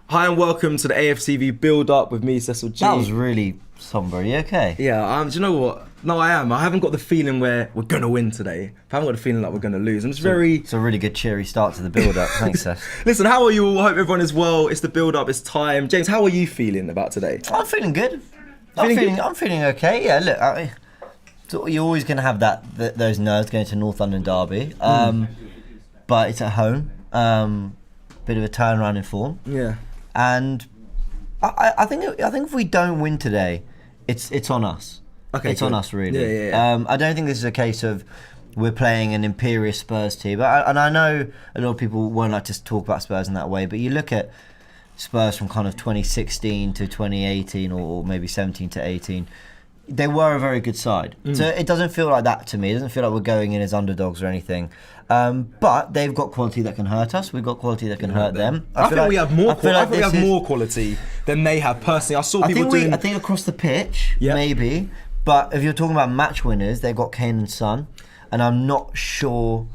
Hi and welcome to the AFTV build-up with me, Cecil G. That was really somber. Are you okay? Yeah, do you know what? No, I am. I haven't got the feeling where we're going to win today. I haven't got the feeling like we're going to lose. It's a really good cheery start to the build-up. Thanks, Seth. Listen, how are you all? I hope everyone is well. It's the build-up. It's time. James, how are you feeling about today? I'm feeling good. I'm feeling okay. Yeah, look, so you're always going to have those nerves going to North London derby. But it's at home. Bit of a turnaround in form. Yeah. And I think if we don't win today, it's on us. Okay, it's good. on us, really. Yeah. I don't think this is a case of we're playing an imperious Spurs team. And I know a lot of people won't like to talk about Spurs in that way, but you look at Spurs from kind of 2016 to 2018 or maybe 17 to 18, they were a very good side. So it doesn't feel like that to me. It doesn't feel like we're going in as underdogs or anything. But they've got quality that can hurt us. We've got quality that can hurt them. I think we have more quality than they have personally. I think across the pitch, maybe. But if you're talking about match winners, they've got Kane and Son. And I'm not sure...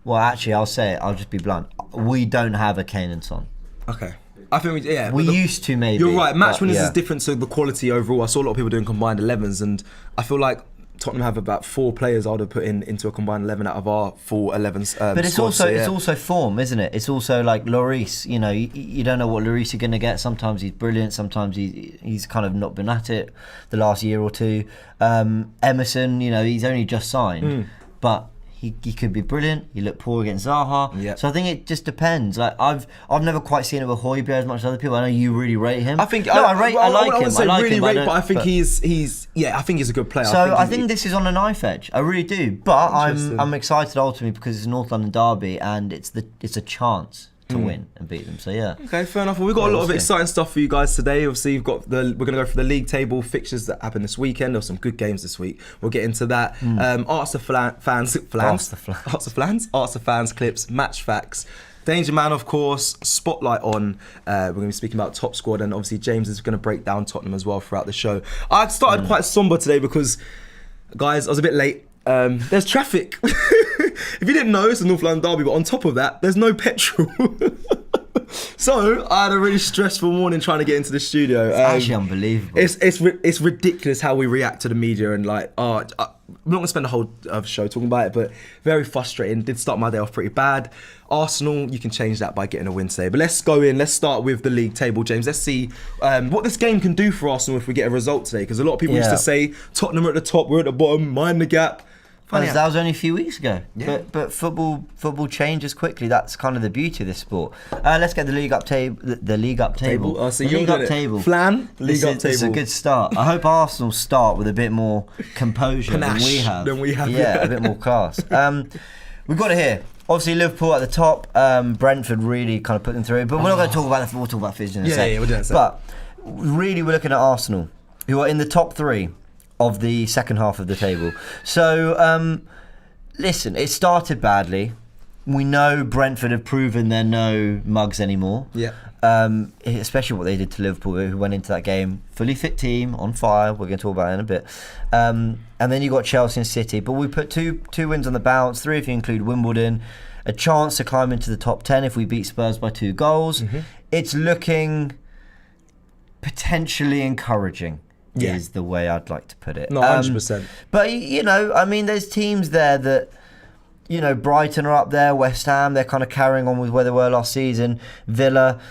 Well, actually, I'll say it. I'll just be blunt. We don't have a Kane and Son. Okay. I think we used to, maybe. You're right. Match winners is different to the quality overall. I saw a lot of people doing combined 11s, and I feel like Tottenham have about 4 players I would have put into a combined 11 out of our full 11s. But it's also form, isn't it? It's also like Lloris. You know, you don't know what Lloris is going to get. Sometimes he's brilliant. Sometimes he's kind of not been at it the last year or two. Emerson, you know, he's only just signed, but he could be brilliant. He looked poor against Zaha. Yep. So I think it just depends. Like I've never quite seen it with Højbjerg as much as other people. I know you really rate him. I think I like him. But I think he's I think he's a good player. So I think this is on a knife edge. I really do. But I'm excited ultimately because it's a North London derby and it's a chance to win and beat them. So yeah. Okay, fair enough. Well, we've got a lot of exciting stuff for you guys today. Obviously, we're going to go for the league table fixtures that happened this weekend. There were some good games this week. We'll get into that. Arts of fans clips, match facts. Danger Man, of course, spotlight on. We're going to be speaking about top squad, and obviously James is going to break down Tottenham as well throughout the show. I started quite somber today because, guys, I was a bit late. There's traffic. If you didn't know, it's a North London derby, but on top of that, there's no petrol. So I had a really stressful morning trying to get into the studio. It's actually unbelievable. It's ridiculous how we react to the media, and like, I'm not gonna spend the whole show talking about it, but very frustrating. Did start my day off pretty bad. Arsenal, you can change that by getting a win today. But let's go in. Let's start with the league table, James. Let's see what this game can do for Arsenal if we get a result today. Because a lot of people used to say Tottenham are at the top, we're at the bottom, mind the gap. That was only a few weeks ago, but football changes quickly. That's kind of the beauty of this sport. Let's get the league up table. The league up table. So you're good table. Flan. League up table. It's a good start. I hope Arsenal start with a bit more composure than we have. Yeah, a bit more class. We've got it here. Obviously, Liverpool at the top. Brentford really kind of put them through. But we're not going to talk about that. We'll talk about fixtures in a sec. We'll do that. But really, we're looking at Arsenal, who are in the top 3 of the second half of the table. So, listen, it started badly. We know Brentford have proven they're no mugs anymore. Yeah. Especially what they did to Liverpool, who went into that game fully fit team, on fire. We're going to talk about it in a bit. And then you got Chelsea and City. But we put two wins on the bounce, 3 if you include Wimbledon. A chance to climb into the top 10 if we beat Spurs by 2 goals. It's looking potentially encouraging. Is the way I'd like to put it. No, 100%. But, you know, I mean, there's teams there that, you know, Brighton are up there, West Ham, they're kind of carrying on with where they were last season. Villa,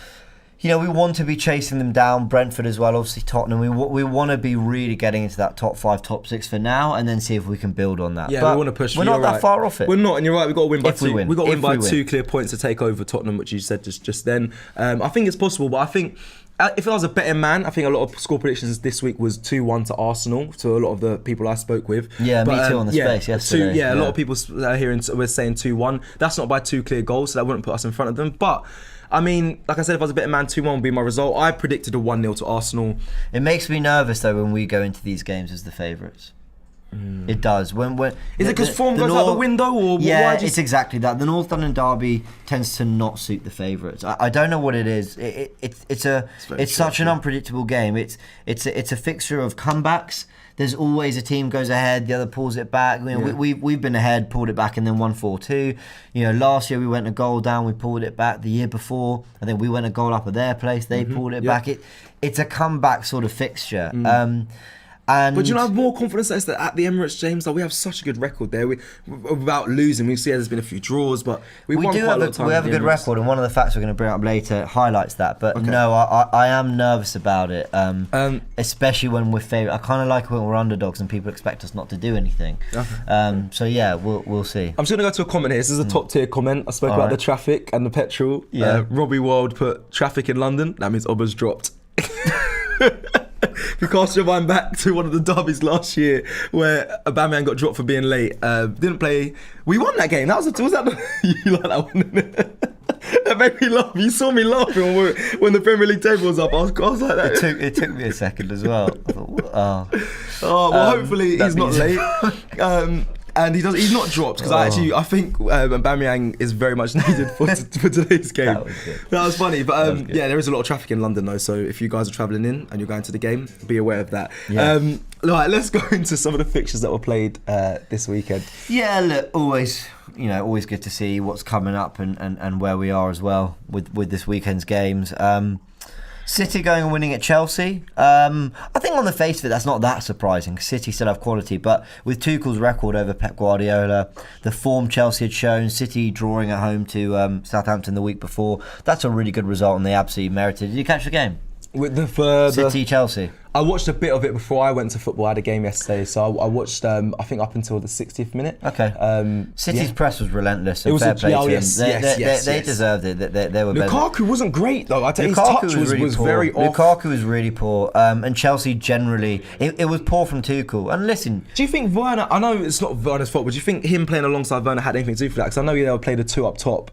you know, we want to be chasing them down. Brentford as well, obviously Tottenham. We want to be really getting into that top 5, top 6 for now, and then see if we can build on that. Yeah, but we want to push. We're not that far off it. We're not, and you're right. We've got to win by if 2. We've got to win by 2 clear points to take over Tottenham, which you said just then. I think it's possible, but I think, if I was a betting man, I think a lot of score predictions this week was 2-1 to Arsenal, to a lot of the people I spoke with. Yeah, me too on the space yesterday. A lot of people here were saying 2-1. That's not by 2 clear goals, so that wouldn't put us in front of them. But, I mean, like I said, if I was a betting man, 2-1 would be my result. I predicted a 1-0 to Arsenal. It makes me nervous, though, when we go into these games as the favourites. It does. When is it because form goes out the window, or why it's exactly that. The North London derby tends to not suit the favourites. I don't know what it is. It's such an unpredictable game. It's a fixture of comebacks. there's always a team goes ahead, the other pulls it back. You know, we've been ahead, pulled it back, and then won 4-2. You know, last year we went a goal down, we pulled it back. The year before, I think we went a goal up at their place, they pulled it back. It's a comeback sort of fixture. But you know, I have more confidence that at the Emirates, James, like we have such a good record there. Without losing, we see there's been a few draws, but we won quite a lot of time. We have a good record, and one of the facts we're going to bring up later highlights that. But no, I am nervous about it, especially when we're favourite. I kind of like when we're underdogs and people expect us not to do anything. So yeah, we'll see. I'm just going to go to a comment here. This is a top tier comment. I spoke about the traffic and the petrol. Robbie World put traffic in London. That means Obba's dropped. If you cast your mind back to one of the derbies last year where Aubameyang got dropped for being late, didn't play. We won that game. Was that you like that one? That made me laugh. You saw me laughing when the Premier League table was up. I was like that. It took me a second as well. I thought, hopefully he's not late. And he's not dropped because I think Aubameyang is very much needed for today's game. That was funny, but there is a lot of traffic in London though. So if you guys are travelling in and you're going to the game, be aware of that. Right, let's go into some of the fixtures that were played this weekend. Yeah, look, always good to see what's coming up and where we are as well with this weekend's games. City going and winning at Chelsea. I think on the face of it, that's not that surprising. City still have quality, but with Tuchel's record over Pep Guardiola, the form Chelsea had shown, City drawing at home to Southampton the week before, that's a really good result, and they absolutely merited. Did you catch the game? With City Chelsea. I watched a bit of it before I went to football. I had a game yesterday, so I watched. I think up until the 60th minute. Okay. City's press was relentless. It was fair play to them. They deserved it. They were better. Lukaku wasn't great though. I tell you, his touch was very off. Lukaku was really poor, and Chelsea generally it was poor from Tuchel. And listen, do you think Werner? I know it's not Werner's fault, but do you think him playing alongside Werner had anything to do for that? Because I know they played the two up top.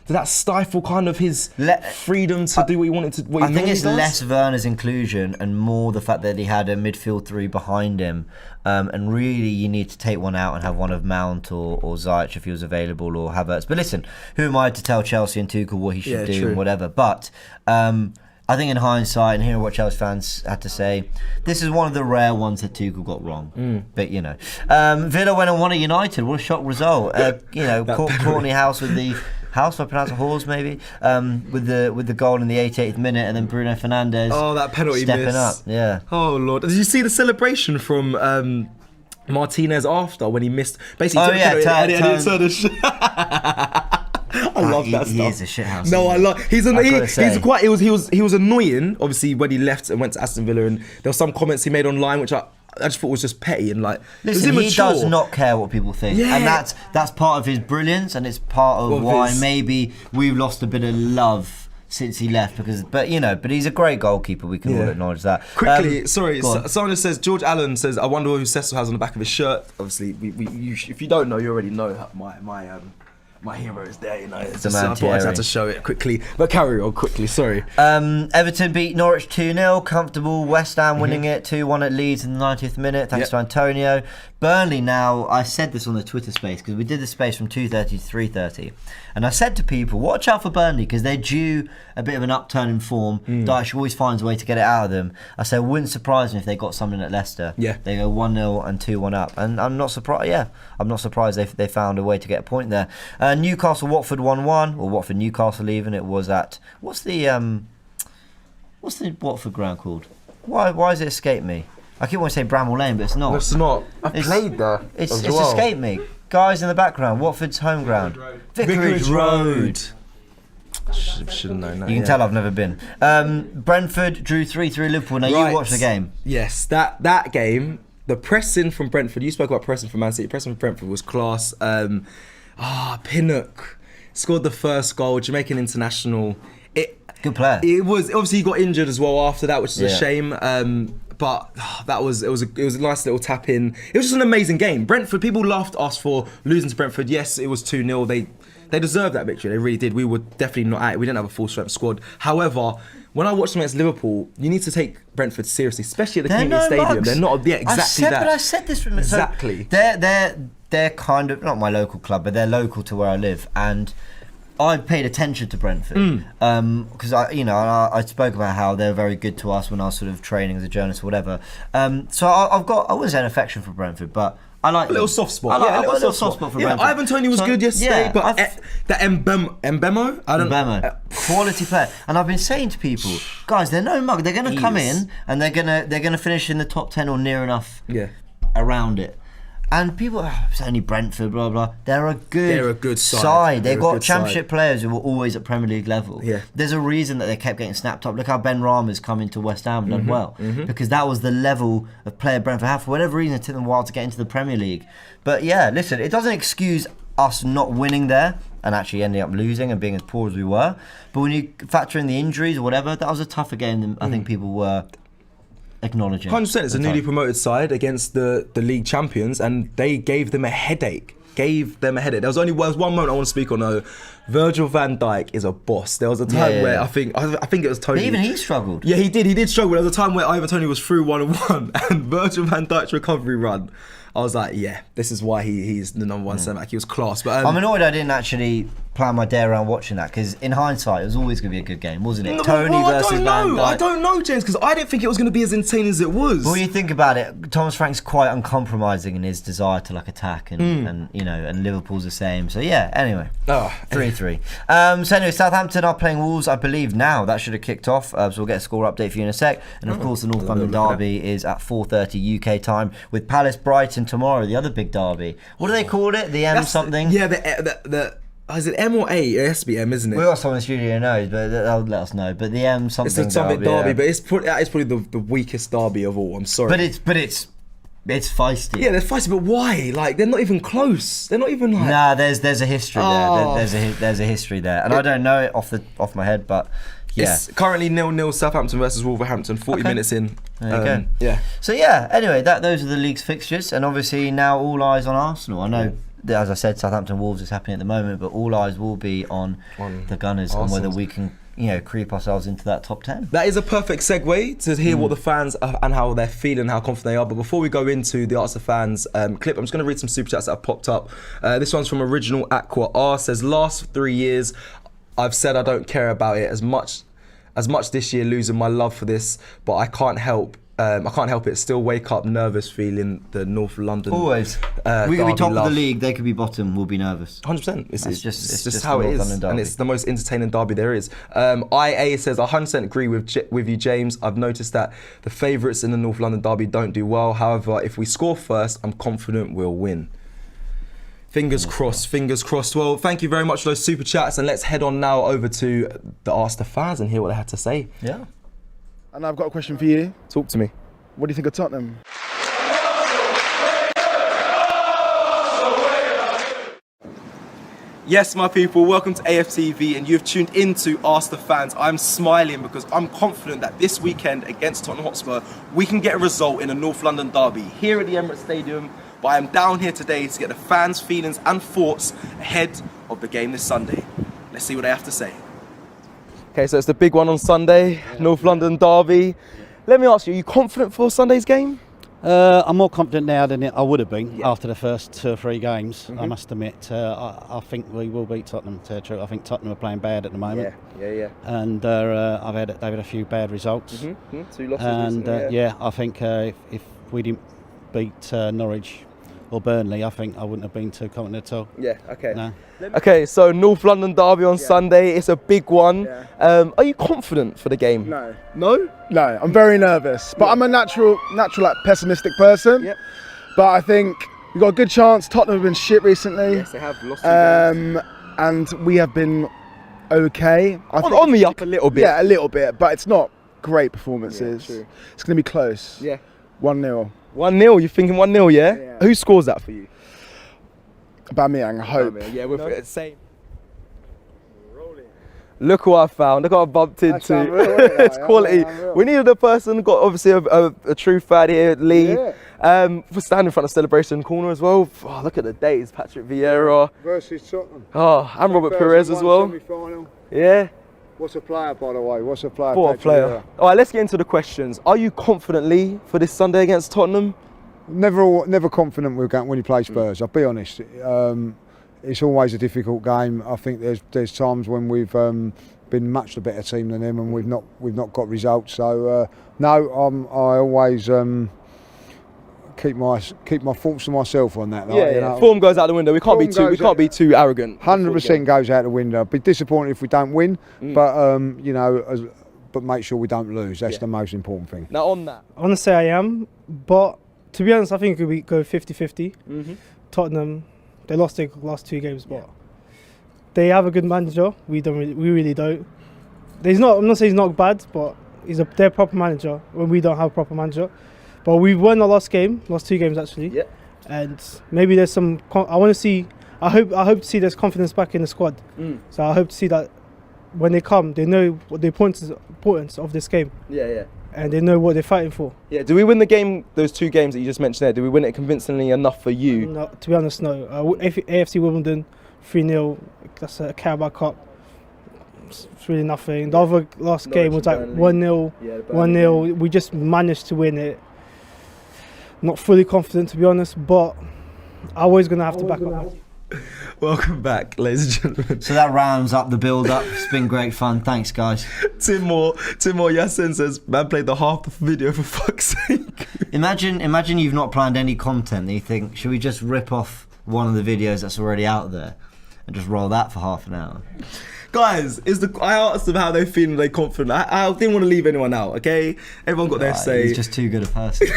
Did that stifle kind of his freedom to do what he wanted to? I think it's less Werner's inclusion and more the fact that he had a midfield three behind him. And really, you need to take one out and have one of Mount or Ziyech if he was available, or Havertz. But listen, who am I to tell Chelsea and Tuchel what he should do and whatever? But I think in hindsight, and hearing what Chelsea fans had to say, this is one of the rare ones that Tuchel got wrong. But you know, Villa went and won at United. What a shock result! Courtney House with the. House, if I pronounce it, Hawes maybe, with the goal in the 88th minute, and then Bruno Fernandes. Oh, that penalty stepping miss. Up, yeah. Oh Lord, did you see the celebration from Martinez after when he missed? Basically, I love that stuff. He is a shithouse. No, I love. He was annoying. Obviously, when he left and went to Aston Villa, and there were some comments he made online which I just thought was just petty and like. Listen, he does not care what people think, and that's part of his brilliance, and it's part of why maybe we've lost a bit of love since he left. But he's a great goalkeeper. We can all acknowledge that. Quickly, someone just says George Allen says, "I wonder who Cecil has on the back of his shirt." Obviously, if you don't know, you already know my hero is there, you know. I thought I had to show it quickly. But carry on quickly, sorry. Everton beat Norwich 2-0, comfortable. West Ham winning it 2-1 at Leeds in the 90th minute, thanks to Antonio. Burnley now, I said this on the Twitter space, because we did the space from 2:30 to 3:30. And I said to people, watch out for Burnley, because they're due a bit of an upturn in form. Dyche always finds a way to get it out of them. I said, it wouldn't surprise me if they got something at Leicester. Yeah. They go 1-0 and 2-1 up. And I'm not surprised, I'm not surprised they found a way to get a point there. Newcastle-Watford 1-1, or Watford-Newcastle even. It was at, what's the Watford ground called? Why does it escape me? I keep wanting to say Bramall Lane, but it's not. It's not. I played there. It's escaped me. Guys in the background, Watford's home ground. Vicarage Road. Should have known that. You can tell I've never been. Brentford drew 3-3 Liverpool. Now you watched the game. Yes, that game, the pressing from Brentford, you spoke about pressing from Man City, pressing from Brentford was class. Pinnock scored the first goal, Jamaican international. Good player. It was, obviously he got injured as well after that, which is a shame. But it was a nice little tap in. It was just an amazing game. Brentford, people laughed at us for losing to Brentford. Yes, it was 2-0. They deserved that victory. They really did. We were definitely not at it. We didn't have a full strength squad. However, when I watched them against Liverpool, you need to take Brentford seriously, especially at the King Stadium. Mugs. They're not exactly that. But I said this from exactly. So they're kind of not my local club, but they're local to where I live, and I paid attention to Brentford because I spoke about how they're very good to us when I was sort of training as a journalist or whatever. So I wouldn't say an affection for Brentford, but I like a little soft spot. I got a little soft spot for Brentford. Ivan Toney was good yesterday, but that Mbemo, quality player. And I've been saying to people, guys, they're no mug. They're going to come in and they're going to finish in the top 10 or near enough around it. And people, it's only Brentford, blah, blah. They're a good side. They've got championship players who were always at Premier League level. Yeah. There's a reason that they kept getting snapped up. Look how Ben Rama's come into West Ham and done well. Because that was the level of player Brentford had. For whatever reason, it took them a while to get into the Premier League. But yeah, listen, it doesn't excuse us not winning there and actually ending up losing and being as poor as we were. But when you factor in the injuries or whatever, that was a tougher game than I think people were acknowledging. 100%. It's a newly promoted side against the league champions, and they gave them a headache. There was one moment I want to speak on. Virgil van Dijk is a boss. There was a time where I think it was Tony. But even he struggled. Yeah, he did struggle. There was a time where Ivan Toney was through 1-1 and Virgil van Dijk's recovery run. I was like, yeah, this is why he's the number one centre back. He was class. But I'm annoyed I didn't actually plan my day around watching that, because in hindsight, it was always going to be a good game, wasn't it? Tony versus Van Dijk. I don't know, James, because I didn't think it was going to be as insane as it was. Well, when you think about it, Thomas Frank's quite uncompromising in his desire to attack, and Liverpool's the same. So yeah, anyway, 3-3. So anyway, Southampton are playing Wolves, I believe now. That should have kicked off. So we'll get a score update for you in a sec. And of course, the North London derby is at 4:30 UK time, with Palace Brighton tomorrow, the other big derby. What do they call it? The M something? Yeah, the is it M or A? It has to be M, isn't it? We got someone in the studio who knows, but they'll let us know. But the M something. It's the Summit derby, but it's probably the weakest derby of all. I'm sorry. But it's feisty. Yeah, they're feisty, but why? Like, they're not even close. They're not even like. Nah, there's a history there. There's a history there, and I don't know it off my head, but. Yeah. It's currently 0-0 Southampton versus Wolverhampton, 40 minutes in. There you go. Yeah. So yeah, anyway, those are the league's fixtures, and obviously now all eyes on Arsenal. I know, as I said, Southampton Wolves is happening at the moment, but all eyes will be on the Gunners and whether we can, creep ourselves into that top 10. That is a perfect segue to hear what the fans are and how they're feeling, how confident they are. But before we go into the Arsenal fans clip, I'm just going to read some super chats that have popped up. This one's from Original Aqua R. Says, last 3 years, I've said I don't care about it as much this year, losing my love for this, but I can't help it. Still wake up nervous, feeling the North London. Always. We could be top of the league. They could be bottom. We'll be nervous. 100%. It's just how it is, and it's the most entertaining derby there is. IA says, I 100% agree with you, James. I've noticed that the favourites in the North London derby don't do well. However, if we score first, I'm confident we'll win. Fingers crossed. Well, thank you very much for those super chats, and let's head on now over to the Ask the Fans and hear what they had to say. Yeah. And I've got a question for you. Talk to me. What do you think of Tottenham? Yes, my people, welcome to AFTV, and you've tuned into Ask the Fans. I'm smiling because I'm confident that this weekend against Tottenham Hotspur, we can get a result in a North London derby here at the Emirates Stadium. But I'm down here today to get the fans' feelings and thoughts ahead of the game this Sunday. Let's see what they have to say. Okay, so it's the big one on Sunday, North London derby. Let me ask you, are you confident for Sunday's game? I'm more confident now than I would have been after the first 2 or 3 games, I must admit. I think we will beat Tottenham, to tell the truth. I think Tottenham are playing bad at the moment. Yeah. And they've had a few bad results. 2 losses and recently, I think if we didn't beat Norwich or Burnley, I think I wouldn't have been too confident at all. Yeah, okay. No. Okay, so North London derby on Sunday. It's a big one. Yeah. Are you confident for the game? No. No? No, I'm very nervous. But I'm a natural like pessimistic person. Yep. But I think we've got a good chance. Tottenham have been shit recently. Yes, they have lost 2 games. And we have been okay. On the up a little bit. Yeah, a little bit, but it's not great performances. Yeah, true. It's going to be close. Yeah. 1-0. 1-0, you're thinking 1-0, yeah? Yeah. Who scores that for you? Aubameyang, I hope. Yeah, we're the same. Look who I found. Look who I bumped into. Unreal, it's quality. We needed a person, got obviously a true fan here, Lee. Yeah. For standing in front of Celebration Corner as well. Oh, look at the dates. Patrick Vieira. Versus Tottenham. Oh, and Robert Perez as well. Semi-final. Yeah. What's a player, by the way? What's a player? What a player. All right, let's get into the questions. Are you confident, Lee, for this Sunday against Tottenham? Never confident when you play Spurs. I'll be honest. it's always a difficult game. I think there's times when we've been much the better team than them, and we've not got results. So no, I always keep my thoughts to myself on that. Yeah, you yeah. know. Form goes out the window. We can't be too arrogant. 100% goes out the window. Be disappointed if we don't win, but you know, but make sure we don't lose. That's the most important thing. Now on that, I want to say I am, but to be honest, I think we go 50-50. Tottenham, they lost their last 2 games, but they have a good manager. We really don't. I'm not saying he's not bad, but they're a proper manager when we don't have a proper manager. But we won our last 2 games actually. Yeah. And maybe there's some. I hope to see there's confidence back in the squad. So I hope to see that when they come, they know what the importance of this game. Yeah, yeah. And they know what they're fighting for. Yeah. Do we win the game? Those 2 games that you just mentioned there. Do we win it convincingly enough for you? No, to be honest, no. AFC Wimbledon, 3-0. That's a Carabao Cup. It's really nothing. The other last game was like 1-0. 1-0. We just managed to win it. Not fully confident, to be honest, but I'm always going to have to back up. Welcome back, ladies and gentlemen. So that rounds up the build-up. It's been great fun. Thanks, guys. Tim Moore Yasin says, man played the half the video for fuck's sake. Imagine you've not planned any content and you think, should we just rip off one of the videos that's already out there and just roll that for half an hour? Guys, I asked them how they feel and they're confident. I didn't want to leave anyone out, okay? Everyone got their say. He's just too good a person.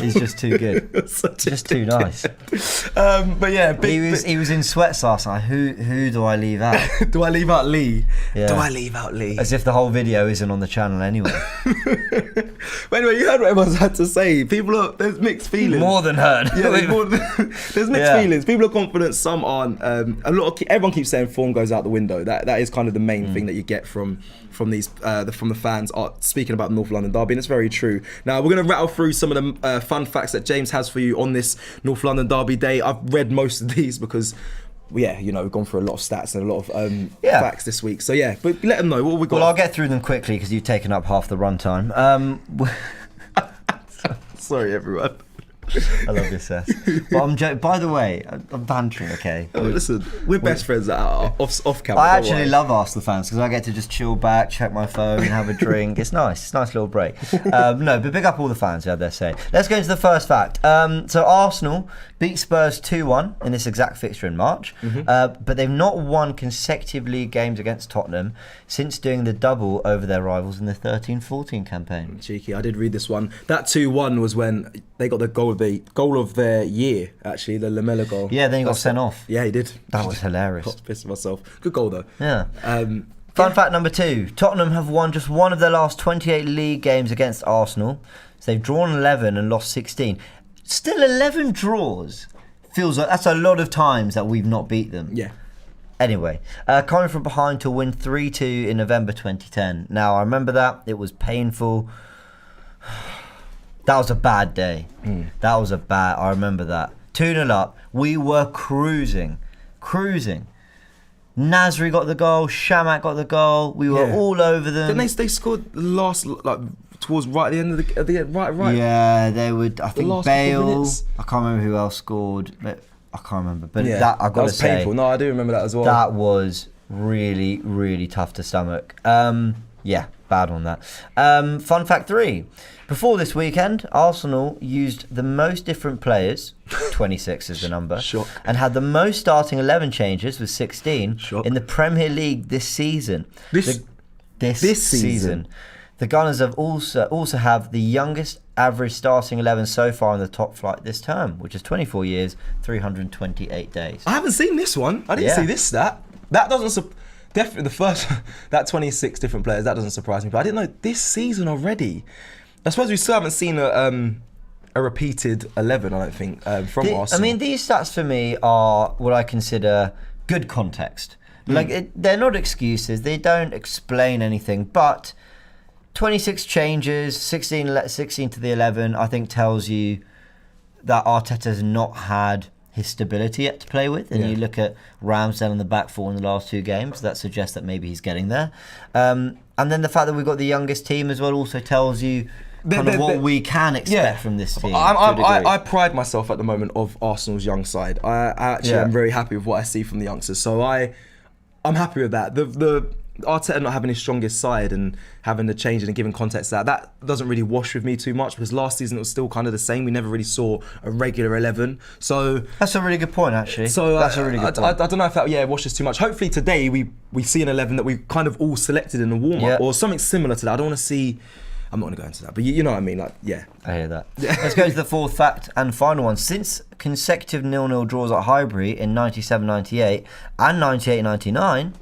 He's just too good. Just too nice. But yeah, he was in sweats last night. Who do I leave out? Do I leave out Lee? Yeah. Do I leave out Lee? As if the whole video isn't on the channel anyway. But anyway, you heard what everyone's had to say. There's mixed feelings. More than heard. Yeah, there's mixed feelings. People are confident, some aren't. Everyone keeps saying form goes out the window. That is kind of the main thing that you get from the fans speaking about the North London derby, and it's very true. Now we're going to rattle through some of the fun facts that James has for you on this North London derby day. I've read most of these because we've gone through a lot of stats and a lot of facts this week. So yeah, but let them know what we got. Well, I'll get through them quickly because you've taken up half the runtime. Sorry, everyone. I love this, Seth. But by the way, I'm bantering, okay? Oh, listen, we're best friends off camera. I actually love Arsenal fans because I get to just chill back, check my phone, have a drink. It's nice. It's a nice little break. No, but big up all the fans who had their say. Let's go into the first fact. So Arsenal beat Spurs 2-1 in this exact fixture in March, but they've not won consecutive league games against Tottenham since doing the double over their rivals in the 13-14 campaign. Cheeky, I did read this one. That 2-1 was when they got the goal of their year, actually, the Lamela goal. Yeah, then he got sent off. Yeah, he did. That was hilarious. I was pissed at myself. Good goal though. Yeah. Fun fact number 2. Tottenham have won just one of their last 28 league games against Arsenal. So they've drawn 11 and lost 16. Still 11 draws. Feels like that's a lot of times that we've not beat them. Yeah. Anyway, coming from behind to win 3-2 in November 2010. Now, I remember that. It was painful. That was a bad day. I remember that. 2-0 up. We were cruising. Nasri got the goal. Shamak got the goal. We were all over them. Didn't they scored the last, towards right at the end of the right? Yeah, they would. I think Bale. I can't remember who else scored. But I can't remember. But that I got to say, painful. No, I do remember that as well. That was really, really tough to stomach. Yeah, bad on that. Fun fact 3. Before this weekend, Arsenal used the most different players, 26 is the number, and had the most starting 11 changes with 16 in the Premier League this season. This season. The Gunners have also have the youngest average starting 11 so far in the top flight this term, which is 24 years, 328 days. I haven't seen this one. I didn't see this stat. That doesn't definitely the first that 26 different players, that doesn't surprise me, but I didn't know this season already. I suppose we still haven't seen a repeated 11, I don't think, from Arsenal. I mean, these stats for me are what I consider good context. They're not excuses. They don't explain anything. But 26 changes, 16 to the 11, I think tells you that Arteta's not had his stability yet to play with. And you look at Ramsdale on the back four in the last 2 games, that suggests that maybe he's getting there. And then the fact that we've got the youngest team as well also tells you what we can expect from this team. to a degree. I pride myself at the moment of Arsenal's young side. I actually am very happy with what I see from the youngsters. So I'm happy with that. The Arteta not having his strongest side and having the change and giving context to that doesn't really wash with me too much, because last season it was still kind of the same. We never really saw a regular 11. So that's a really good point, actually. So that's a really good point. I don't know if that washes too much. Hopefully today we see an 11 that we kind of all selected in the warm-up or something similar to that. I don't want to see. I'm not going to go into that, but you know what I mean. Like, yeah. I hear that. Let's go to the fourth fact and final one. Since consecutive 0-0 draws at Highbury in 97-98 and 98-99,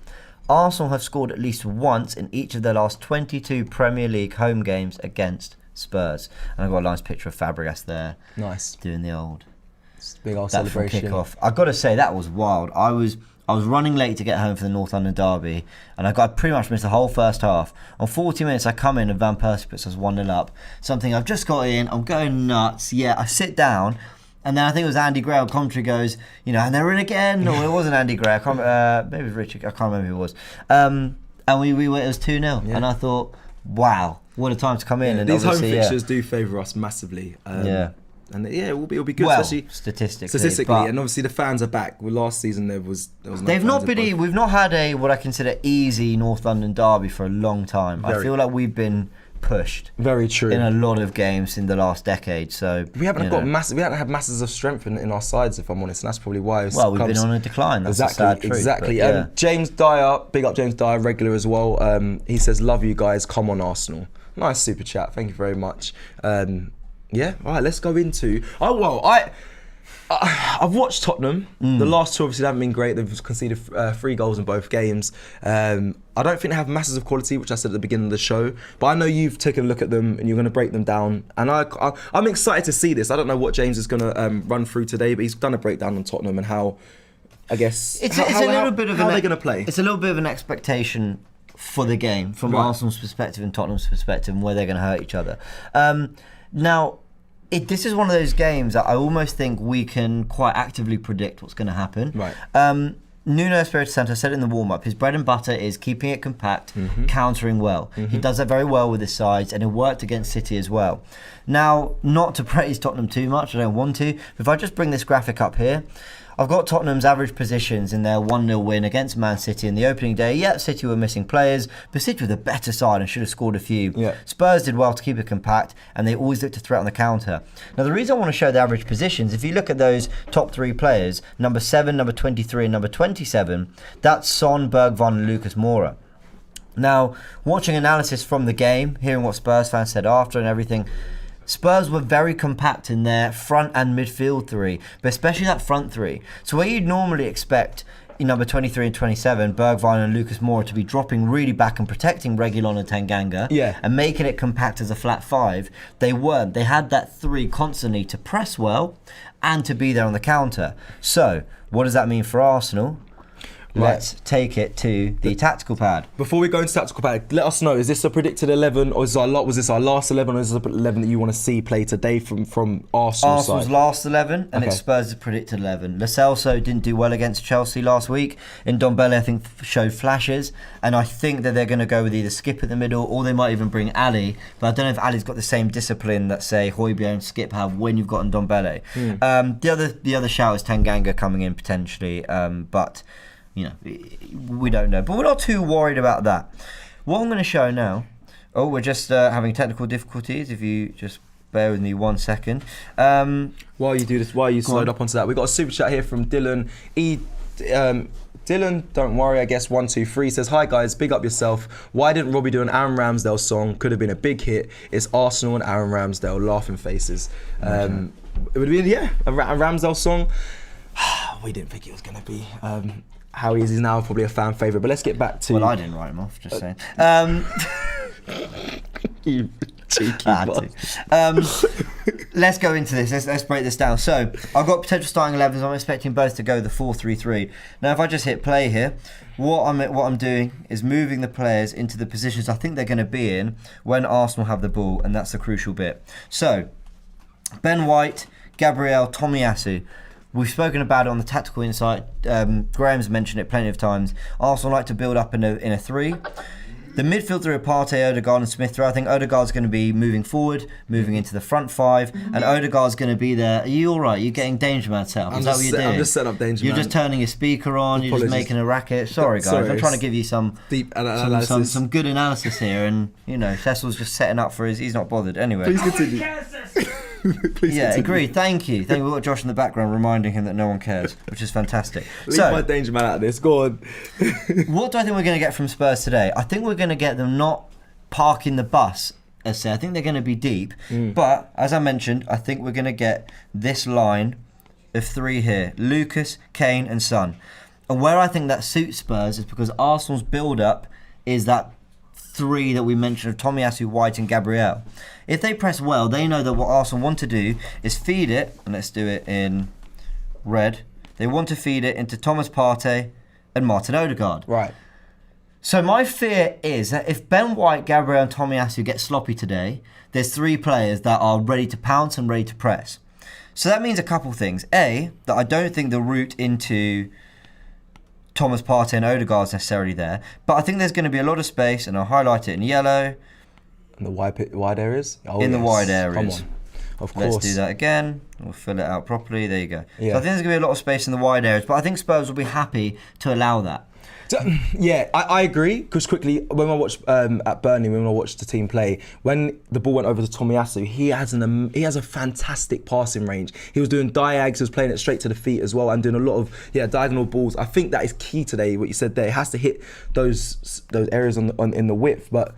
Arsenal have scored at least once in each of their last 22 Premier League home games against Spurs. And I've got a nice picture of Fabregas there. Nice. Doing the old. Big old celebration. Kick-off. I've got to say, that was wild. I was running late to get home for the North London derby, and I pretty much missed the whole first half. On 40 minutes, I come in and Van Persie puts us 1-0 up. Something I've just got in, I'm going nuts. Yeah, I sit down, and then I think it was Andy Gray on commentary goes, and they're in again. Or it wasn't Andy Gray. Maybe it was Richard. I can't remember who it was. And we went, it was 2-0, and I thought, wow, what a time to come in. And these home fixtures do favour us massively. And it will be good, especially statistically, and obviously the fans are back. Well, last season there was no We've not had what I consider easy North London derby for a long time. I feel like we've been pushed. Very true. In a lot of games in the last decade. So we haven't had masses of strength in our sides, if I'm honest, and that's probably why. We've been on a decline. That's a sad truth. Exactly. James Dyer, big up James Dyer, regular as well. He says, "Love you guys. Come on, Arsenal." Nice super chat. Thank you very much. Yeah, all right, let's go into... I've watched Tottenham. The last two obviously haven't been great. They've conceded 3 goals in both games. I don't think they have masses of quality, which I said at the beginning of the show. But I know you've taken a look at them and you're going to break them down. And I'm excited to see this. I don't know what James is going to run through today, but he's done a breakdown on Tottenham and how, I guess... How are they going to play? It's a little bit of an expectation for the game from Arsenal's perspective and Tottenham's perspective, and where they're going to hurt each other. Now, this is one of those games that I almost think we can quite actively predict what's going to happen. Right. Nuno Espirito Santo said it in the warm-up, his bread and butter is keeping it compact, countering well. He does that very well with his sides, and it worked against City as well. Now, not to praise Tottenham too much, I don't want to, but if I just bring this graphic up here, I've got Tottenham's average positions in their 1-0 win against Man City in the opening day. Yeah, City were missing players, but City were the better side and should have scored a few. Yeah. Spurs did well to keep it compact, and they always looked to threat on the counter. Now, the reason I want to show the average positions, if you look at those top 3 players, number 7, number 23, and number 27, that's Son, Bergwijn, and Lucas Moura. Now, watching analysis from the game, hearing what Spurs fans said after and everything, Spurs were very compact in their front and midfield 3, but especially that front 3. So where you'd normally expect number 23 and 27, Bergwijn and Lucas Moura, to be dropping really back and protecting Reguilon and Tanganga and making it compact as a flat 5, they weren't. They had that 3 constantly to press well and to be there on the counter. So what does that mean for Arsenal? Let's take it to the tactical pad. Before we go into tactical pad, let us know, is this a predicted 11 or was this our last 11, or is this the 11 that you want to see play today from Arsenal's side? Last 11 and it's Spurs' predicted 11. Lo Celso didn't do well against Chelsea last week. Ndombele, I think, showed flashes, and I think that they're going to go with either Skip at the middle or they might even bring Ali, but I don't know if Ali's got the same discipline that, say, Højbjerg and Skip have when you've got Ndombele. The other shout is Tanganga coming in potentially, but... we don't know. But we're not too worried about that. What I'm going to show now... we're just having technical difficulties. If you just bear with me 1 second. While you do this, while you slowed up onto that, we got a super chat here from Dylan. Dylan, don't worry, I guess 123 says, "Hi guys, big up yourself. Why didn't Robbie do an Aaron Ramsdale song? Could have been a big hit. It's Arsenal and Aaron Ramsdale, laughing faces." It would have been, a Ramsdale song. We didn't think it was going to be... how he is now probably a fan favourite, but let's get back to... Well, I didn't write him off, just saying. You cheeky let's go into this. Let's break this down. So, I've got potential starting 11s. I'm expecting both to go the 4-3-3. Now, if I just hit play here, what I'm doing is moving the players into the positions I think they're going to be in when Arsenal have the ball, and that's the crucial bit. So, Ben White, Gabriel, Tomiyasu. We've spoken about it on the Tactical Insight. Graham's mentioned it plenty of times. Arsenal like to build up in a 3. The midfield through Partey, Odegaard and Smith Rowe. I think Odegaard's going to be moving forward, moving into the front five, and Odegaard's going to be there. Are you all right? You're getting Danger Man set up. Is that what you're doing? I'm just setting up Danger You're Man. just turning your speaker on. You're just making a racket. Sorry, guys. Sorry, I'm trying to give you some deep analysis. some good analysis here, and Cecil's just setting up for his. He's not bothered anyway. Please continue. Please Yeah, continue. agreed. Thank you. We've got Josh in the background reminding him that no one cares, which is fantastic. Leave my Danger Man out of this. Go on. What do I think we're going to get from Spurs today? I think we're going to get them not parking the bus, as I say. I think they're going to be deep. But, as I mentioned, I think we're going to get this line of three here. Lucas, Kane and Son. And where I think that suits Spurs is because Arsenal's build-up is that three that we mentioned of Tomiyasu, White and Gabriel. If they press well, they know that what Arsenal want to do is feed it, and let's do it in red. They want to feed it into Thomas Partey and Martin Odegaard. Right. So my fear is that if Ben White, Gabriel and Tomiyasu get sloppy today, there's three players that are ready to pounce and ready to press. So that means a couple things. A, that I don't think the route into Thomas Partey and Odegaard is necessarily there, but I think there's going to be a lot of space, and I'll highlight it in yellow. In the wide areas? Oh, In the yes. wide areas. Come on. Of course. Let's do that again. We'll fill it out properly. There you go. Yeah. So I think there's going to be a lot of space in the wide areas, but I think Spurs will be happy to allow that. Yeah, I agree. Because quickly, when I watched at Burnley, when I watched the team play, when the ball went over to Tomiyasu, he has a fantastic passing range. He was doing diags, he was playing it straight to the feet as well, and doing a lot of diagonal balls. I think that is key today. What you said there, it has to hit those areas in the width. But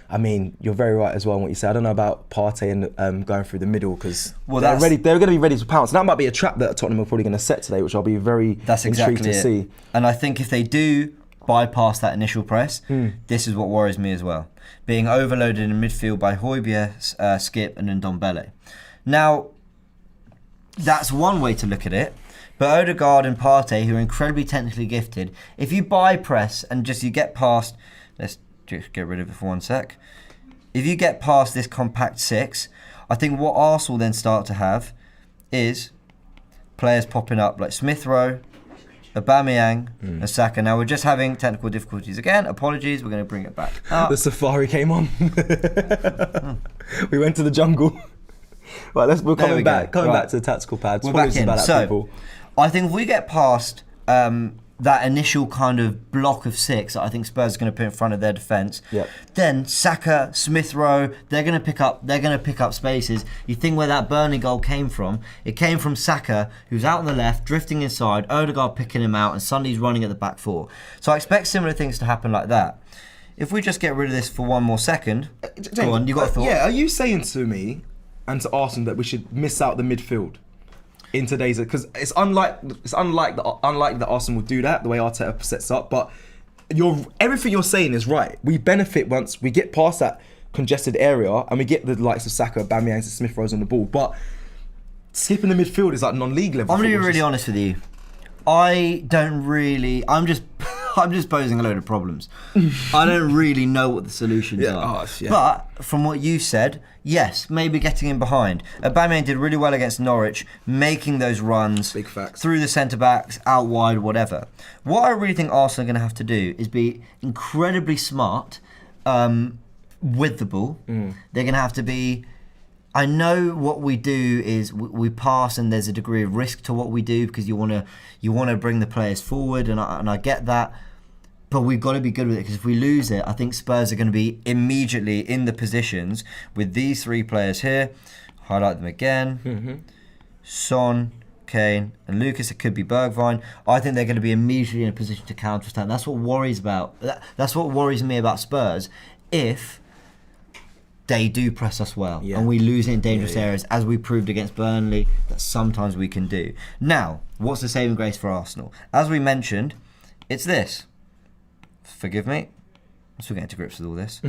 I mean, you're very right as well in what you said. I don't know about Partey and going through the middle because they're going to be ready to pounce. And that might be a trap that Tottenham are probably going to set today, which I'll be very intrigued to see. And I think if they do bypass that initial press, this is what worries me as well. Being overloaded in midfield by Højbjerg, Skip and Ndombele. Now, that's one way to look at it. But Odegaard and Partey, who are incredibly technically gifted, if you bypass and you get past, let's just get rid of it for 1 sec. If you get past this compact six, I think what Arsenal then start to have is players popping up like Smith Rowe, Aubameyang and Saka. Now we're just having technical difficulties again. Apologies, we're going to bring it back up. The safari came on. We went to the jungle. Right, we're coming back. Coming back to the tactical pads. We're back in. So, I think if we get past that initial kind of block of six that I think Spurs are going to put in front of their defence, then Saka, Smith Rowe, they're going to pick up spaces. You think where that Burnley goal came from? It came from Saka, who's out on the left, drifting inside, Odegaard picking him out, and Sundy's running at the back four. So I expect similar things to happen like that. If we just get rid of this for 1 more second, James, go on, you got a thought? Yeah, are you saying to me and to Arsenal that we should miss out the midfield in today's, because it's unlike that Arsenal will do that the way Arteta sets up, but everything you're saying is right. We benefit once we get past that congested area and we get the likes of Saka, Aubameyang and Smith Rowe on the ball, but skipping the midfield is like non-league level. I'm going to be really honest with you. I'm just posing a load of problems. I don't really know what the solutions are. But from what you said, yes, maybe getting in behind. Aubameyang did really well against Norwich, making those runs Big facts. Through the centre-backs, out wide, whatever. What I really think Arsenal are going to have to do is be incredibly smart with the ball. They're going to have to be... I know what we do is we pass, and there's a degree of risk to what we do because you want to bring the players forward, and I get that, but we've got to be good with it because if we lose it, I think Spurs are going to be immediately in the positions with these three players here. Highlight them again. Son, Kane, and Lucas. It could be Bergwijn. I think they're going to be immediately in a position to counter-attack. That's what worries me about Spurs. If they do press us well and we lose it in dangerous areas, as we proved against Burnley that sometimes we can do. Now, what's the saving grace for Arsenal? As we mentioned, it's this. Forgive me, I'm still getting to grips with all this.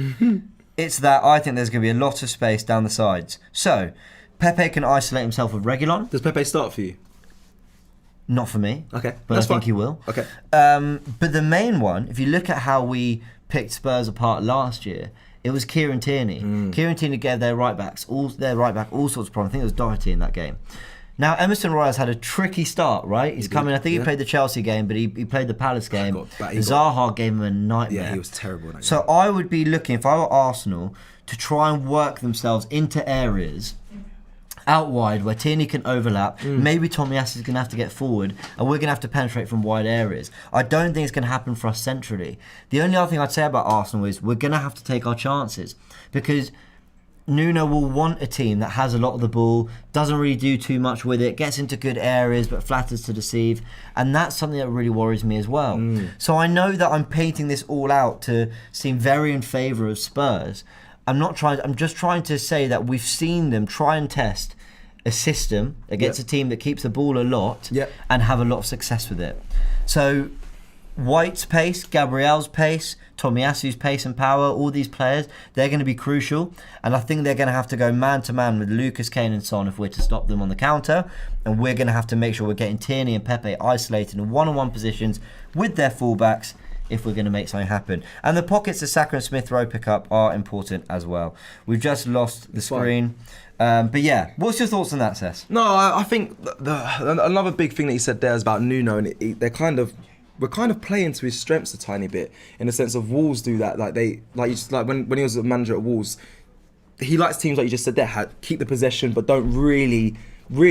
It's that I think there's going to be a lot of space down the sides. So, Pepe can isolate himself with Reguilon. Does Pepe start for you? Not for me. Okay, but I think he will. Okay. But the main one, if you look at how we picked Spurs apart last year, it was Kieran Tierney. Kieran Tierney gave their right back all sorts of problems. I think it was Doherty in that game. Now, Emerson Royal's had a tricky start, right? He's coming. I think he played the Chelsea game, but he played the Palace game. Zaha gave him a nightmare. Yeah, he was terrible. So I would be looking, if I were Arsenal, to try and work themselves into areas out wide where Tierney can overlap. Maybe Tomiyasu is going to have to get forward, and we're going to have to penetrate from wide areas. I don't think it's going to happen for us centrally. The only other thing I'd say about Arsenal is we're going to have to take our chances, because Nuno will want a team that has a lot of the ball, doesn't really do too much with it, gets into good areas but flatters to deceive, and that's something that really worries me as well. So I know that I'm painting this all out to seem very in favour of Spurs. I'm just trying to say that we've seen them try and test a system against a team that keeps the ball a lot and have a lot of success with it. So White's pace, Gabriel's pace, Tomiyasu's pace and power, all these players, they're going to be crucial. And I think they're going to have to go man-to-man with Lucas, Kane and Son if we're to stop them on the counter. And we're going to have to make sure we're getting Tierney and Pepe isolated in one-on-one positions with their fullbacks if we're going to make something happen. And the pockets the Saka and Smith Rowe pick up are important as well. We've just lost the screen. But yeah, what's your thoughts on that, Cess? No, I think another big thing that he said there is about Nuno, and we're kind of playing to his strengths a tiny bit, in the sense of Wolves do that. Like when he was a manager at Wolves, he likes teams like you just said there, keep the possession but don't really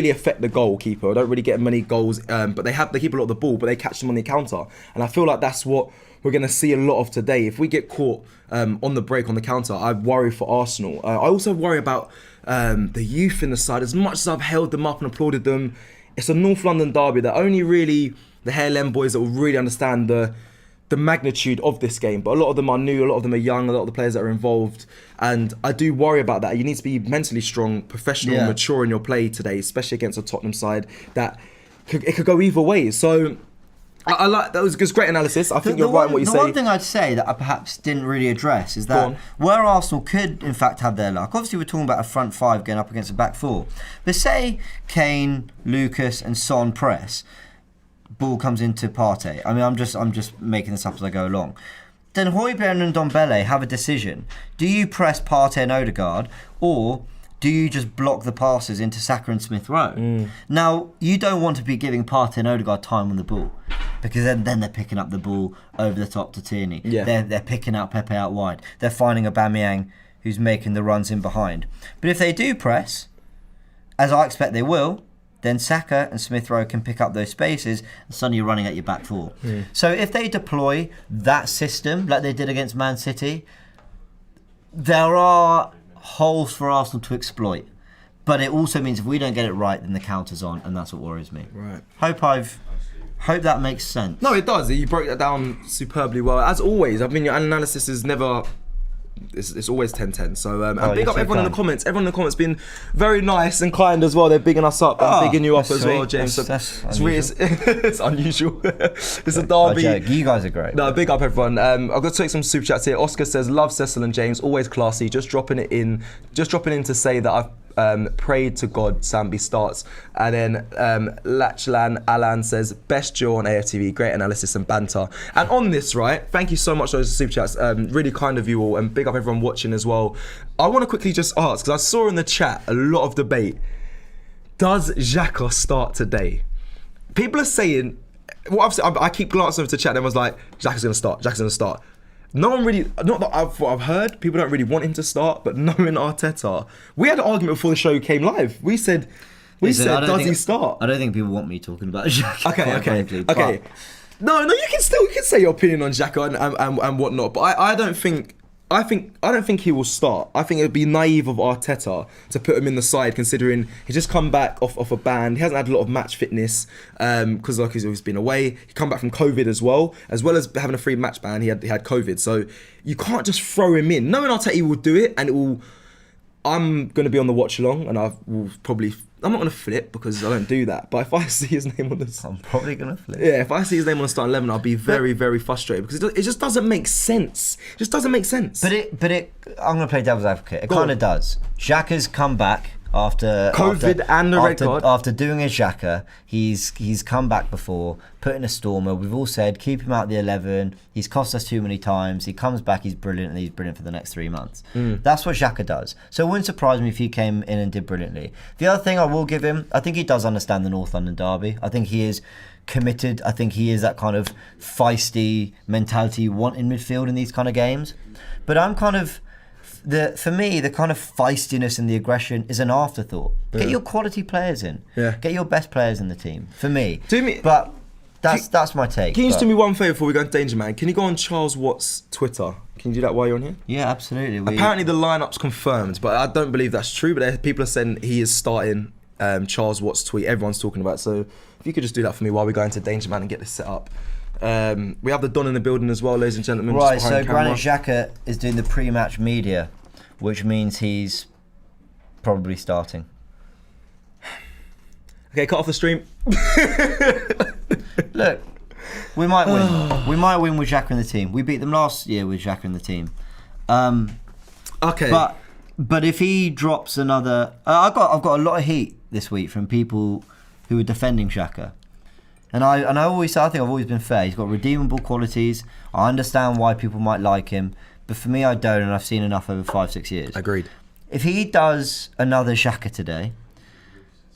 affect the goalkeeper, don't really get many goals, but they keep a lot of the ball, but they catch them on the counter. And I feel like that's what we're going to see a lot of today. If we get caught on the break, on the counter, I worry for Arsenal. I also worry about the youth in the side. As much as I've held them up and applauded them, it's a North London derby that only really the Hairlem boys that will really understand the magnitude of this game. But a lot of them are new, a lot of them are young, a lot of the players that are involved. And I do worry about that. You need to be mentally strong, professional, mature in your play today, especially against a Tottenham side that it could go either way. So I like that. Was great analysis. I think you're right in what you say. The one thing I'd say that I perhaps didn't really address is that where Arsenal could in fact have their luck, obviously we're talking about a front five going up against a back four, but say Kane, Lucas and Son press, ball comes into Partey. I mean, I'm just making this up as I go along. Then Højbjerg and Ndombele have a decision. Do you press Partey and Odegaard, or do you just block the passes into Saka and Smith Rowe? Now, you don't want to be giving Partey and Odegaard time on the ball, because then they're picking up the ball over the top to Tierney. They're picking out Pepe out wide. They're finding Aubameyang who's making the runs in behind. But if they do press, as I expect they will, then Saka and Smith Rowe can pick up those spaces, and suddenly you're running at your back four. So if they deploy that system like they did against Man City, there are holes for Arsenal to exploit. But it also means if we don't get it right, then the counter's on, and that's what worries me. Right. Hope that makes sense. No, it does. You broke that down superbly well. As always, I mean, your analysis is never... It's always 10-10. So and big up everyone in the comments. Everyone in the comments been very nice and kind as well. They're bigging us up and bigging you up as well, James. That's it's unusual. It's a derby. You guys are great. No, big up everyone. I've got to take some super chats here. Oscar says, love Cecil and James, always classy. Just dropping in to say that I've prayed to God Sambi starts. And then Lachlan Alan says, best duo on AFTV, great analysis and banter. And on this, right, thank you so much for those super chats. Really kind of you all, and big up everyone watching as well. I want to quickly just ask, because I saw in the chat a lot of debate, does Xhaka start today? People are saying, I keep glancing over to chat and everyone's like, Xhaka's going to start. No one really, not that I've heard, people don't really want him to start, but knowing Arteta, we had an argument before the show came live. We said, does he start? I don't think people want me talking about Xhaka. Okay. No, you can say your opinion on Xhaka and whatnot, but I don't think he will start. I think it would be naive of Arteta to put him in the side, considering he's just come back off a ban. He hasn't had a lot of match fitness because he's always been away. He come back from COVID as well as having a free match ban. He had COVID, so you can't just throw him in. Knowing Arteta, he will do it, and it will. I'm going to be on the watch along, and I'm not going to flip because I don't do that. But if I see his name on the... I'm probably going to flip. Yeah, if I see his name on the starting 11, I'll be very, very frustrated because it just doesn't make sense. It just doesn't make sense. But I'm going to play devil's advocate. It kind of does. Xhaka's come back after COVID and the red card. After doing a Xhaka, he's come back before, put in a stormer. We've all said keep him out the 11. He's cost us too many times. He comes back, he's brilliant, and he's brilliant for the next 3 months. That's what Xhaka does. So it wouldn't surprise me if he came in and did brilliantly. The other thing I will give him, I think he does understand the North London derby. I think he is committed. I think he is that kind of feisty mentality you want in midfield in these kind of games. But I'm kind of... For me, the kind of feistiness and the aggression is an afterthought. Get your quality players in. Get your best players in the team. For me. But that's my take. Can you just do me one favour before we go into Danger Man? Can you go on Charles Watt's Twitter? Can you do that while you're on here? Yeah, absolutely. Apparently the lineup's confirmed, but I don't believe that's true. But people are saying he is starting Charles Watt's tweet. Everyone's talking about it. So if you could just do that for me while we go into Danger Man and get this set up. We have the Don in the building as well, ladies and gentlemen. Right, so Granit Xhaka is doing the pre-match media, which means he's probably starting. Okay, cut off the stream. Look, we might win. We might win with Xhaka in the team. We beat them last year with Xhaka in the team. Okay. But if he drops another... I've got a lot of heat this week from people who are defending Xhaka. And I think I've always been fair. He's got redeemable qualities. I understand why people might like him, but for me, I don't, and I've seen enough over 5-6 years. Agreed. If he does another Xhaka today,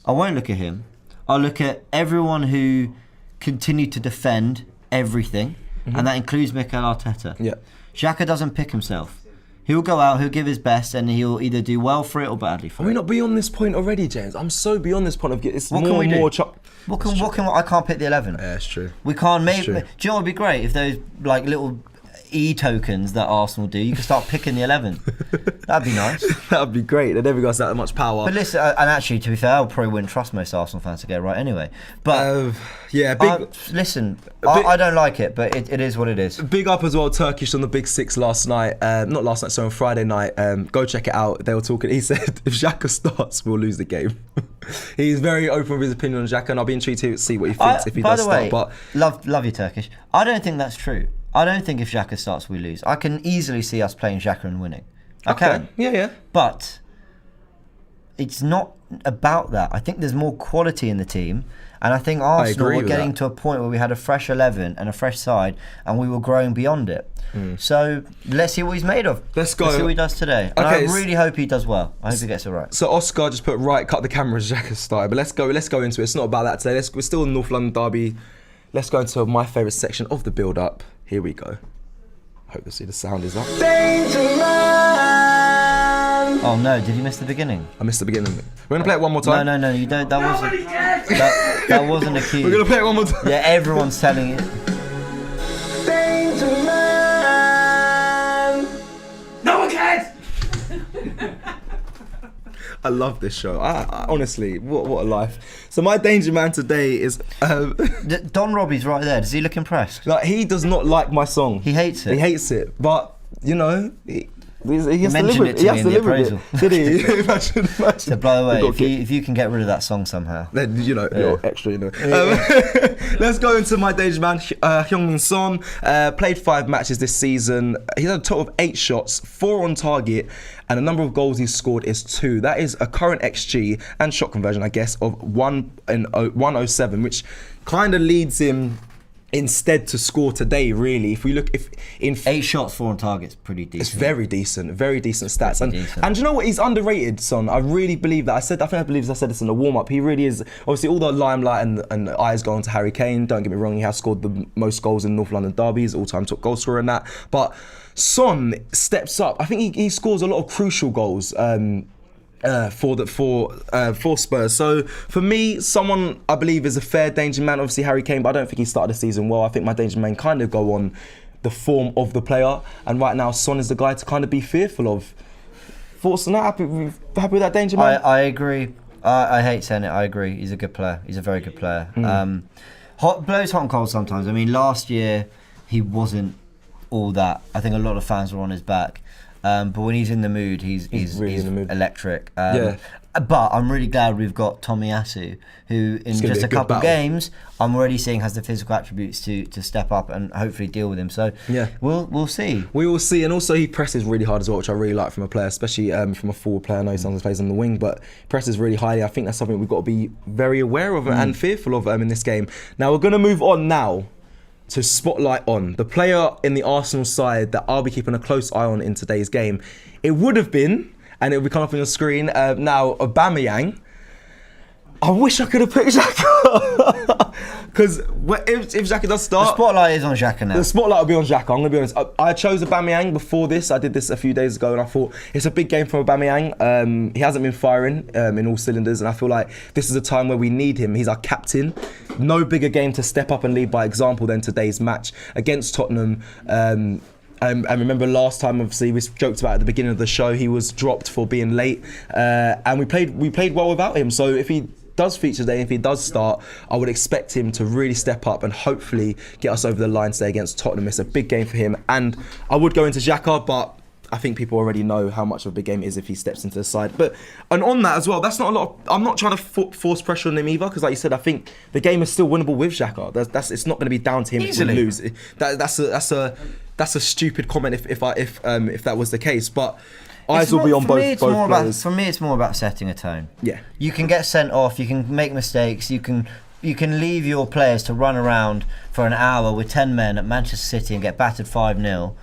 I won't look at him. I'll look at everyone who continued to defend everything, and that includes Mikel Arteta. Yeah. Xhaka doesn't pick himself. He'll go out, he'll give his best, and he'll either do well for it or badly for it. Are we not beyond this point already, James? I'm so beyond this point of it's What more can we and do? more. I can't pick the 11. Yeah, it's true. We can't make. Do true. you know what would be great if those like little e-tokens that Arsenal do, you can start picking the 11. That'd be nice. That'd be great. They never got that much power. But listen, and actually, to be fair, I probably wouldn't trust most Arsenal fans to get it right anyway. But yeah, big. I don't like it, but it is what it is. Big up as well, Turkish on the Big Six last night. Not last night, sorry, on Friday night. Go check it out. They were talking. He said, if Xhaka starts, we'll lose the game. He's very open with his opinion on Xhaka, and I'll be intrigued to see what he thinks if he does start. But love you, Turkish. I don't think that's true. I don't think if Xhaka starts, we lose. I can easily see us playing Xhaka and winning. I can. Yeah. But it's not about that. I think there's more quality in the team. And I think Arsenal were getting to a point where we had a fresh 11 and a fresh side, and we were growing beyond it. So let's see what he's made of. Let's go. Let's see what he does today. And Okay, I really hope he does well. I hope he gets it right. So Oscar just put cut the camera as Xhaka started. But let's go into it. It's not about that today. We're still in North London derby. Let's go into my favourite section of the build-up. Here we go. Hope to see the sound is up. Oh no, did you miss the beginning? I missed the beginning. We're gonna play it one more time. No, you don't. That wasn't a cue. We're gonna play it one more time. Yeah, everyone's telling it. No one cares! I love this show. I honestly, what a life. So my danger man today is Don Robbie's right there. Does he look impressed? like he does not like my song. He hates it. He hates it, but you know. He has to live mentioned with it to me in the it. appraisal. Did he? imagine. So by the way, if you can get rid of that song somehow, then you're extra. Let's go into my danger man. Heung-min Son played 5 matches this season. He's had a total of 8 shots, 4 on target, and the number of goals he's scored is 2. That is a current XG and shot conversion, I guess, of 107, which kind of leads him instead to score today. Really, if we look, 8 shots, 4 on target's pretty decent. It's very decent stats. Decent. And you know what? He's underrated, Son. I really believe that. I believe I said this in the warm up. He really is. Obviously, all the limelight and the eyes go on to Harry Kane. Don't get me wrong. He has scored the most goals in North London derbies, all-time top goal scorer in that. But Son steps up. I think he scores a lot of crucial goals. For Spurs. So for me, someone I believe is a fair danger man. Obviously Harry Kane, but I don't think he started the season well. I think my danger man kind of go on the form of the player, and right now Son is the guy to kind of be fearful of. Thoughts on that? Happy with that danger man? I agree. I hate saying it. I agree. He's a good player. He's a very good player. Blows hot and cold sometimes. I mean, last year he wasn't all that. I think a lot of fans were on his back. But when he's in the mood, he's really in the mood. electric. Yeah. But I'm really glad we've got Tomiyasu, who in gonna just be a a good couple battle. games, I'm already seeing has the physical attributes to step up and hopefully deal with him. So Yeah. we'll see. We will see, and also he presses really hard as well, which I really like from a player, especially from a forward player. I know he sometimes plays on the wing, but presses really highly. I think that's something we've got to be very aware of and fearful of in this game. Now we're going to move on now to spotlight on the player in the Arsenal side that I'll be keeping a close eye on in today's game. It would have been, and it will be coming up on your screen now, Aubameyang. I wish I could have picked Xhaka. Because if Xhaka does start... The spotlight is on Xhaka now. The spotlight will be on Xhaka, I'm going to be honest. I chose Aubameyang before this. I did this a few days ago and I thought it's a big game for Aubameyang. He hasn't been firing in all cylinders, and I feel like this is a time where we need him. He's our captain. No bigger game to step up and lead by example than today's match against Tottenham. I remember last time, obviously, we joked about at the beginning of the show, he was dropped for being late, and we played well without him. So if he does feature today, if he does start, I would expect him to really step up and hopefully get us over the line today against Tottenham. It's a big game for him, and I would go into Xhaka, but I think people already know how much of a big game it is if he steps into the side. And on that as well, that's not a lot. I'm not trying to force pressure on him either, because like you said, I think the game is still winnable with Xhaka. It's not going to be down to him Easily. to lose. That's a stupid comment if that was the case, but. Eyes will be on both players. For me, it's more about setting a tone. Yeah. You can get sent off, you can make mistakes, you can leave your players to run around for an hour with 10 men at Manchester City and get battered 5-0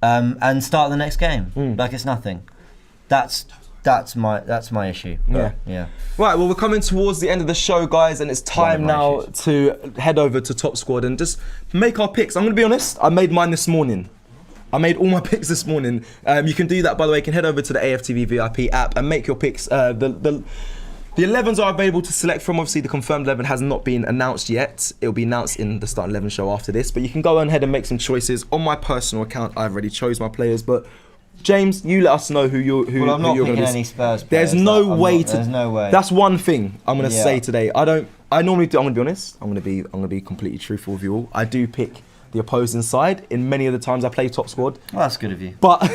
and start the next game like it's nothing. That's my issue. Yeah. Right, well, we're coming towards the end of the show, guys, and it's time now to head over to Top Squad and just make our picks. I'm going to be honest, I made mine this morning. I made all my picks this morning. You can do that, by the way. You can head over to the AFTV VIP app and make your picks. The 11s are available to select from. Obviously, the confirmed 11 has not been announced yet. It'll be announced in the Start 11 show after this. But you can go ahead and make some choices. On my personal account, I've already chose my players. But James, you let us know who you're Well, I'm not you're picking gonna any Spurs players. There's no way. That's one thing I'm gonna say today. I normally do. I'm gonna be honest. I'm gonna be completely truthful with you all. I do pick the opposing side in many of the times I play Top Squad. Well, that's good of you. But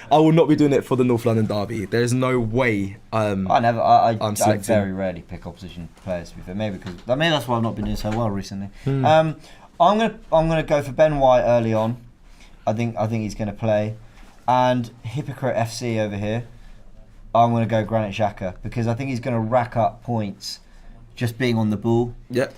I will not be doing it for the North London derby. There is no way. I very rarely pick opposition players. To be fair, maybe that's why I've not been doing so well recently. I'm gonna go for Ben White early on. I think he's gonna play, and Hypocrite FC over here. I'm gonna go Granit Xhaka because I think he's gonna rack up points just being on the ball. Yep.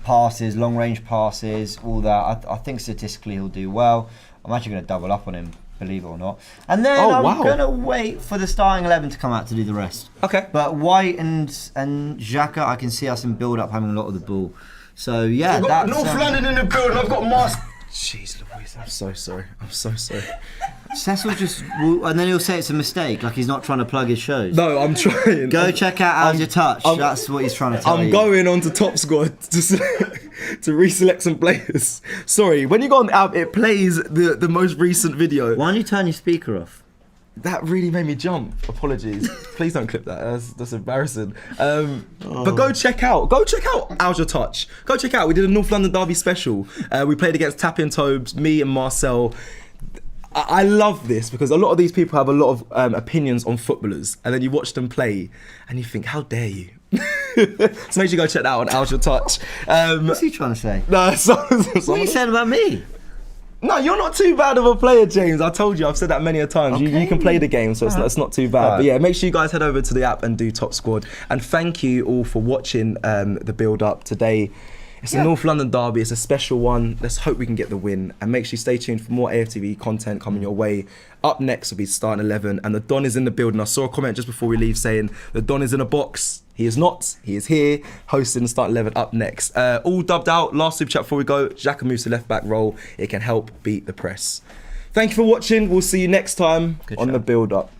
Passes, long range passes, all that. I think statistically he'll do well. I'm actually going to double up on him, believe it or not. And then I'm going to wait for the starting 11 to come out to do the rest. Okay. But White and Xhaka, I can see us in build up having a lot of the ball. So yeah, that's North London in the building. I've got Mars. Jeez Louise, I'm so sorry. Cecil and then he'll say it's a mistake, like he's not trying to plug his shows. No, I'm trying. Go check out How's Your Touch. That's what he's trying to tell you. I'm going on to Top Squad to reselect some players. Sorry, when you go on the app, it plays the most recent video. Why don't you turn your speaker off? That really made me jump. Apologies. Please don't clip that. That's embarrassing. But go check out How's Your Touch. Go check out. We did a North London derby special. We played against Tapping Tobes, me and Marcel. I love this because a lot of these people have a lot of opinions on footballers, and then you watch them play and you think, how dare you? So make sure you go check that out on How's Your Touch. What's he trying to say? No, what are you saying about me? No, you're not too bad of a player, James. I told you, I've said that many a times. Okay. You can play the game, so it's not too bad. But yeah, make sure you guys head over to the app and do Top Squad. And thank you all for watching the build-up today. It's a North London derby. It's a special one. Let's hope we can get the win. And make sure you stay tuned for more AFTV content coming your way. Up next will be Starting 11. And the Don is in the building. I saw a comment just before we leave saying the Don is in a box. He is not. He is here, hosting Starting 11 up next. All dubbed out. Last super chat before we go. Xhaka moves to left back role. It can help beat the press. Thank you for watching. We'll see you next time on the build-up.